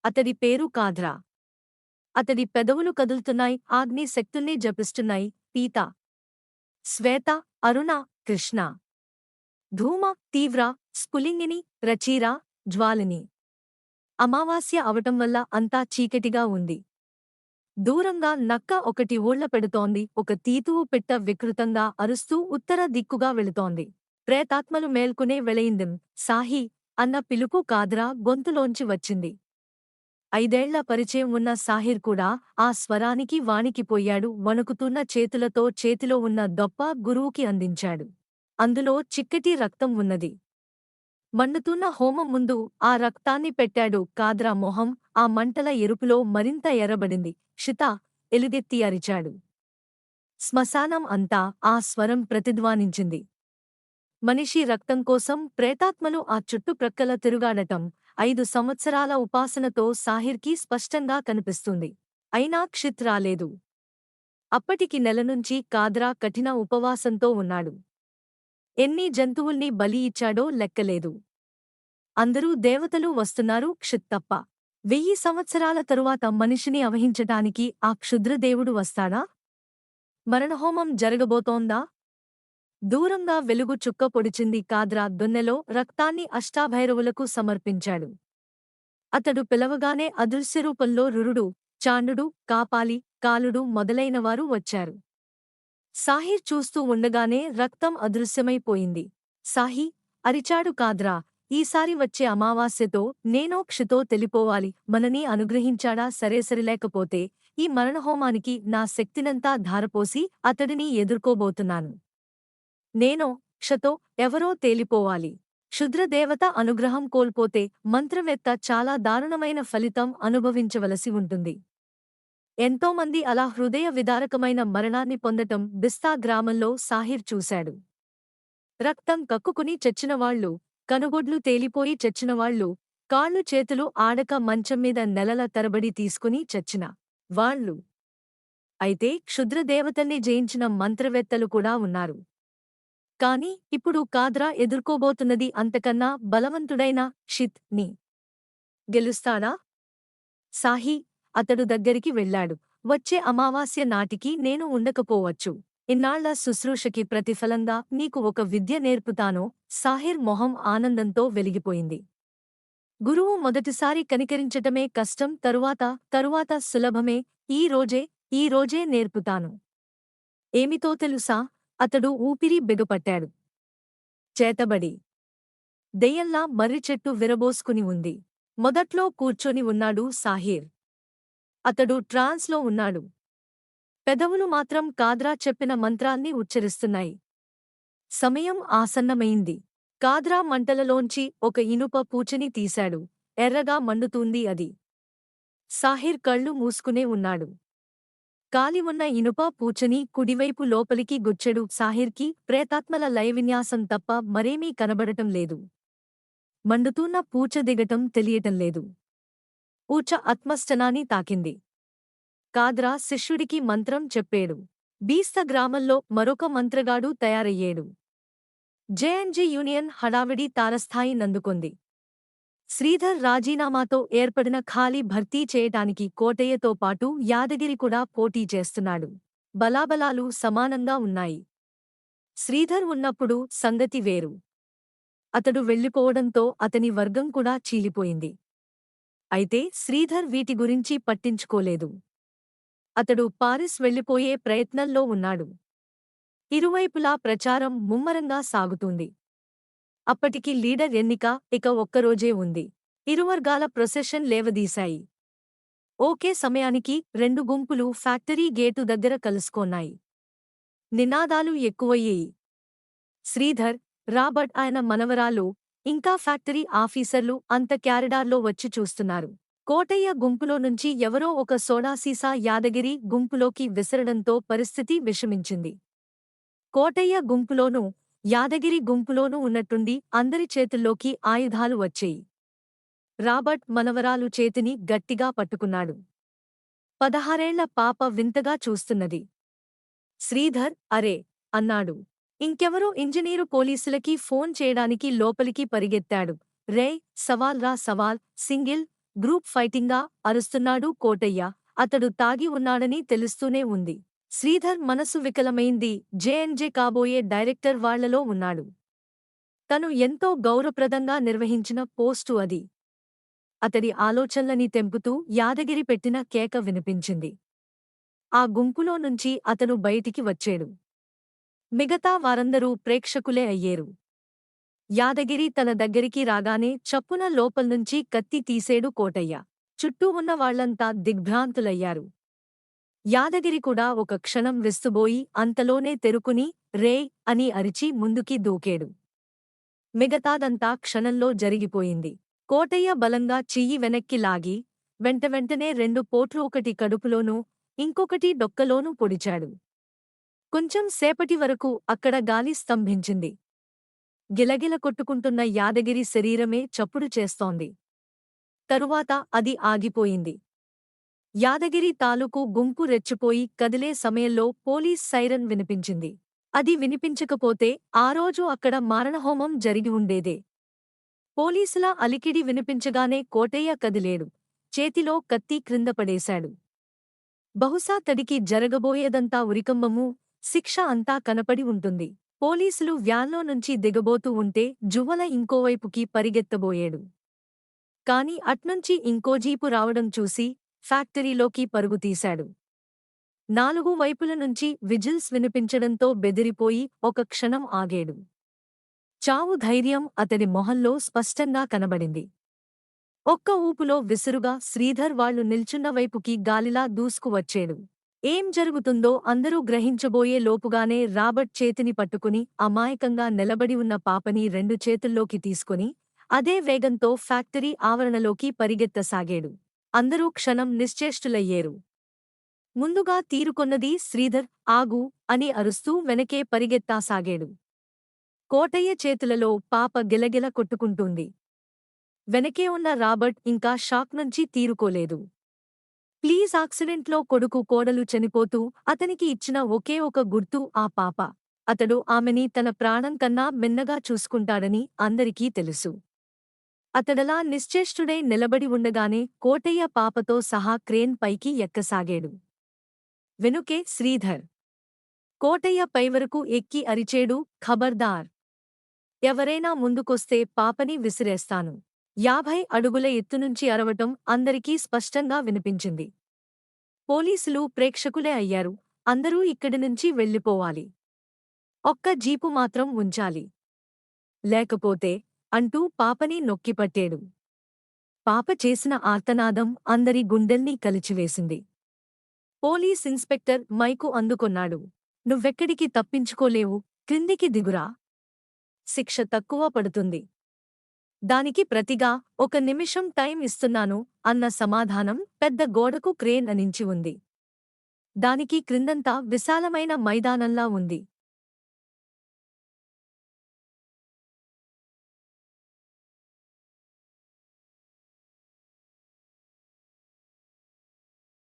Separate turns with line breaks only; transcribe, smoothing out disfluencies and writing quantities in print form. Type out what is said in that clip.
అతడి పేరు కాద్రా. అతడి పెదవులు కదులుతున్నాయి, ఆగ్ని శక్తుల్ని జపిస్తున్నాయి. పీత, శ్వేత, అరుణ, కృష్ణ, ధూమ, తీవ్ర, స్ఫులింగిని, రచీర, జ్వాలిని. అమావాస్య అవటం వల్ల అంతా చీకటిగా ఉంది. దూరంగా నక్క ఒకటి ఊళ్ల పెడుతోంది. ఒక తీతువు పిట్ట వికృతంగా అరుస్తూ ఉత్తర దిక్కుగా వెళుతోంది. ప్రేతాత్మలు మేల్కునే వెళయిందిం. సాహీ అన్న పిలుపు కాద్రా గొంతులోంచి వచ్చింది. 5 ఏళ్ల పరిచయం ఉన్న సాహిర్ కూడా ఆ స్వరానికి వాణికిపోయాడు. వణుకుతున్న చేతులతో చేతిలో ఉన్న దొప్ప గురువుకి అందించాడు. అందులో చిక్కటి రక్తం ఉన్నది. మండుతున్న హోమం ముందు ఆ రక్తాన్ని పెట్టాడు. కాద్రా మొహం ఆ మంటల ఎరుపులో మరింత ఎర్రబడింది. షితా! ఎలుగెత్తి అరిచాడు. శ్మశానం అంతా ఆ స్వరం ప్రతిధ్వనించింది. మనిషి రక్తం కోసం ప్రేతాత్మలు ఆ చుట్టుప్రక్కల తిరుగాడటం 5 సంవత్సరాల ఉపాసనతో సాహిర్కి స్పష్టంగా కనిపిస్తుంది. అయినా క్షిత్ రాలేదు. అప్పటికి నెలనుంచి కాద్రా కఠిన ఉపవాసంతో ఉన్నాడు. ఎన్ని జంతువుల్ని బలి ఇచ్చాడో లెక్కలేదు. అందరూ దేవతలు వస్తున్నారు, క్షిత్ తప్ప. 1000 సంవత్సరాల తరువాత మనిషిని అవహించటానికి ఆ క్షుద్రదేవుడు వస్తాడా? మరణహోమం జరగబోతోందా? దూరంగా వెలుగు చుక్క పొడిచింది. కాద్రా దొన్నెలో రక్తాన్ని అష్టాభైరవులకు సమర్పించాడు. అతడు పిలవగానే అదృశ్యరూపంలో రురుడు, చాండుడు, కాపాలి, కాలుడు మొదలైనవారు వచ్చారు. సాహిర్ చూస్తూ ఉండగానే రక్తం అదృశ్యమైపోయింది. సాహీ! అరిచాడు కాద్రా. ఈసారి వచ్చే అమావాస్యతో నేనో క్షితో తెలిపోవాలి. మనని అనుగ్రహించాడా సరేసరిలేకపోతే ఈ మరణహోమానికి నా శక్తినంతా ధారపోసి అతడిని ఎదుర్కోబోతున్నాను. నేనో క్షతో ఎవరో తేలిపోవాలి. క్షుద్రదేవత అనుగ్రహం కోల్పోతే మంత్రవేత్త చాలా దారుణమైన ఫలితం అనుభవించవలసి ఉంటుంది. ఎంతోమంది అలా హృదయ విదారకమైన మరణాన్ని పొందటం బిస్తా గ్రామంలో సాహిర్ చూశాడు. రక్తం కక్కుకుని చచ్చినవాళ్లు, కనుగొడ్లు తేలిపోయి చచ్చినవాళ్లు, కాళ్ళు చేతులు ఆడక మంచంమీద నెలల తరబడి తీసుకుని చచ్చిన వాళ్లు. అయితే క్షుద్రదేవతల్ని జయించిన మంత్రవేత్తలు కూడా ఉన్నారు. కాని ఇప్పుడు కాద్రా ఎదుర్కోబోతున్నది అంతకన్నా బలవంతుడైన క్షిత్ ని. గెలుస్తాడా? సాహీ! అతడు దగ్గరికి వెళ్ళాడు. వచ్చే అమావాస్య నాటికి నేను ఉండకపోవచ్చు. ఇన్నాళ్ల శుశ్రూషకి ప్రతిఫలంగా నీకు ఒక విద్య నేర్పుతానో. సాహిర్ మొహం ఆనందంతో వెలిగిపోయింది. గురువు మొదటిసారి కనికరించటమే కష్టం, తరువాత సులభమే. ఈ రోజే నేర్పుతాను. ఏమితో తెలుసా? అతడు ఊపిరి బిగపట్టాడు. చేతబడి. దెయ్యంలా మర్రిచెట్టు విరబోసుకుని ఉంది. మొదట్లో కూర్చొని ఉన్నాడు సాహిర్. అతడు ట్రాన్స్లో ఉన్నాడు. పెదవులు మాత్రం కాద్రా చెప్పిన మంత్రాన్ని ఉచ్చరిస్తున్నాయి. సమయం ఆసన్నమైంది. కాద్రా మంటలలోంచి ఒక ఇనుప పూచని తీశాడు. ఎర్రగా మండుతూంది అది. సాహిర్ కళ్ళు మూసుకునే ఉన్నాడు. కాలి ఉన్న ఇనుప పూచని కుడివైపు లోపలికి గుచ్చెడు. సాహిర్కి ప్రేతాత్మల లయవిన్యాసం తప్ప మరేమీ కనబడటం లేదు. మండుతున్న పూచ దిగటం తెలియటంలేదు. పూచ ఆత్మస్థనాన్ని తాకింది. కాద్రా శిష్యుడికి మంత్రం చెప్పేడు. బీస్త గ్రామంలో మరొక మంత్రగాడు తయారయ్యేడు. జేఎన్జీ యూనియన్ హడావిడి తారస్థాయి నందుకొంది. శ్రీధర్ రాజీనామాతో ఏర్పడిన ఖాళీ భర్తీ చేయటానికి కోటయ్యతో పాటు యాదగిరి కూడా పోటీ చేస్తున్నాడు. బలాబలాలు సమానంగా ఉన్నాయి. శ్రీధర్ ఉన్నప్పుడు సంగతి వేరు. అతడు వెళ్ళిపోవడంతో అతని వర్గం కూడా చీలిపోయింది. అయితే శ్రీధర్ వీటి గురించి పట్టించుకోలేదు. అతడు పారిస్ వెళ్ళిపోయే ప్రయత్నంలో ఉన్నాడు. ఇరువైపులా ప్రచారం ముమ్మరంగా సాగుతుంది. అప్పటికి లీడర్ ఎన్నిక ఇక ఒక్కరోజే ఉంది. ఇరువర్గాల ప్రొసెషన్ లేవదీశాయి. ఓకే సమయానికి 2 గుంపులు ఫ్యాక్టరీ గేటు దగ్గర కలుసుకొన్నాయి. నినాదాలు ఎక్కువయ్యేయి. శ్రీధర్, రాబర్ట్ ఆయన మనవరాలు, ఇంకా ఫ్యాక్టరీ ఆఫీసర్లు అంత క్యారిడార్లో వచ్చి చూస్తున్నారు. కోటయ్య గుంపులో నుంచి ఎవరో ఒక సోడాసీసా యాదగిరి గుంపులోకి విసరడంతో పరిస్థితి విషమించింది. కోటయ్య గుంపులోనూ, యాదగిరి గుంపులోనూ ఉన్నట్టుండి అందరి చేతుల్లోకి ఆయుధాలు వచ్చేయి. రాబర్ట్ మనవరాలు చేతిని గట్టిగా పట్టుకున్నాడు. 16 ఏళ్ల పాప వింతగా చూస్తున్నది. శ్రీధర్ అరే అన్నాడు. ఇంకెవరో ఇంజనీరు పోలీసులకి ఫోన్ చేయడానికి లోపలికి పరిగెత్తాడు. రేయ్, సవాల్ రా సవాల్, సింగిల్ గ్రూప్ ఫైటింగా అరుస్తున్నాడు కోటయ్య. అతడు తాగి ఉన్నాడని తెలుస్తూనే ఉంది. శ్రీధర్ మనసు వికలమైంది. జేఎన్జే కాబోయే డైరెక్టర్ వాళ్లలో ఉన్నాడు. తను ఎంతో గౌరవప్రదంగా నిర్వహించిన పోస్టు అది. అతడి ఆలోచనలని తెంపుతూ యాదగిరి పెట్టిన కేక వినిపించింది. ఆ గుంపులో నుంచి అతను బయటికి వచ్చేడు. మిగతా వారందరూ ప్రేక్షకులే అయ్యేరు. యాదగిరి తన దగ్గరికి రాగానే చప్పున లోపల్నుంచి కత్తి తీసేడు కోటయ్య. చుట్టూ ఉన్న వాళ్లంతా దిగ్భ్రాంతులయ్యారు. యాదగిరి కూడా ఒక క్షణం విస్తుబోయి అంతలోనే తెరుకుని రేయ్ అని అరిచి ముందుకి దూకేడు. మిగతాదంతా క్షణంలో జరిగిపోయింది. కోటయ్య బలంగా చెయ్యి వెనక్కి లాగి వెంటనే 2 పోట్లు, ఒకటి కడుపులోనూ ఇంకొకటి డొక్కలోనూ పొడిచాడు. కొంచెం సేపటి వరకు అక్కడ గాలి స్తంభించింది. గిలగిల కొట్టుకుంటున్న యాదగిరి శరీరమే చప్పుడు చేస్తోంది. తరువాత అది ఆగిపోయింది. యాదగిరి తాలూకు గుంపు రెచ్చిపోయి కదిలే సమయంలో పోలీస్ సైరన్ వినిపించింది. అది వినిపించకపోతే ఆ రోజు అక్కడ మారణహోమం జరిగి ఉండేదే. పోలీసుల అలికిడి వినిపించగానే కోటయ్య కదిలేడు. చేతిలో కత్తి క్రింద పడేశాడు. బహుశా తడికి జరగబోయేదంతా ఉరికంబము, శిక్ష అంతా కనపడి ఉంటుంది. పోలీసులు వ్యాన్లో నుంచి దిగబోతూ ఉంటే జువ్వల ఇంకోవైపుకి పరిగెత్తబోయేడు. కాని అట్నుంచి ఇంకో జీపు రావడం చూసి ఫ్యాక్టరీలోకి పరుగుతీశాడు. 4 వైపుల నుంచి విజిల్స్ వినిపించడంతో బెదిరిపోయి ఒక క్షణం ఆగేడు. చావు ధైర్యం అతడి మొహంలో స్పష్టంగా కనబడింది. ఒక్క ఊపులో విసురుగా శ్రీధర్ వాళ్లు నిల్చున్న వైపుకి గాలిలా దూసుకువచ్చేడు. ఏం జరుగుతుందో అందరూ గ్రహించబోయే లోపుగానే రాబర్ట్ చేతిని పట్టుకుని అమాయకంగా నిలబడి ఉన్న పాపని 2 చేతుల్లోకి తీసుకుని అదే వేగంతో ఫ్యాక్టరీ ఆవరణలోకి పరిగెత్తసాగేడు. అందరూ క్షణం నిశ్చేష్టులయ్యేరు. ముందుగా తీరుకొన్నది శ్రీధర్ ఆగు అని అరుస్తూ వెనకే పరిగెత్తాసాగేడు. కోటయ్య చేతులలో పాప గిలగిల కొట్టుకుంటూంది. వెనకే ఉన్న రాబర్ట్ ఇంకా షాక్ నుంచి తీరుకోలేదు. ప్లీజ్ యాక్సిడెంట్లో కొడుకు కోడలు చనిపోతూ అతనికి ఇచ్చిన ఒకే ఒక గుర్తు ఆ పాప. అతడు ఆమెని తన ప్రాణం కన్నా మిన్నగా చూసుకుంటాడని అందరికీ తెలుసు. అతడలా నిశ్చేష్టుడై నిలబడి ఉండగానే కోటయ్య పాపతో సహా క్రేన్ పైకి ఎక్కసాగేడు. వెనుకే శ్రీధర్. కోటయ్య పైవరకు ఎక్కి అరిచేడు, ఖబర్దార్! ఎవరైనా ముందుకొస్తే పాపని విసిరేస్తాను. 50 అడుగుల ఎత్తునుంచి అరవటం అందరికీ స్పష్టంగా వినిపించింది. పోలీసులు ప్రేక్షకులే అయ్యారు. అందరూ ఇక్కడినుంచి వెళ్ళిపోవాలి. ఒక్క జీపు మాత్రం ఉంచాలి. లేకపోతే అంటూ పాపని నొక్కిపట్టేడు. పాప చేసిన ఆర్తనాదం అందరి గుండెల్ని కలిచివేసింది. పోలీస్ ఇన్స్పెక్టర్ మైకు అందుకొన్నాడు. నువ్వెక్కడికి తప్పించుకోలేవు, క్రిందికి దిగురా. శిక్ష తక్కువ పడుతుంది. దానికి ప్రతిగా 1 నిమిషం టైం ఇస్తున్నాను అన్న సమాధానం పెద్ద గోడకు క్రేన్ అనించి ఉంది. దానికి క్రిందంతా విశాలమైన మైదానంలా ఉంది.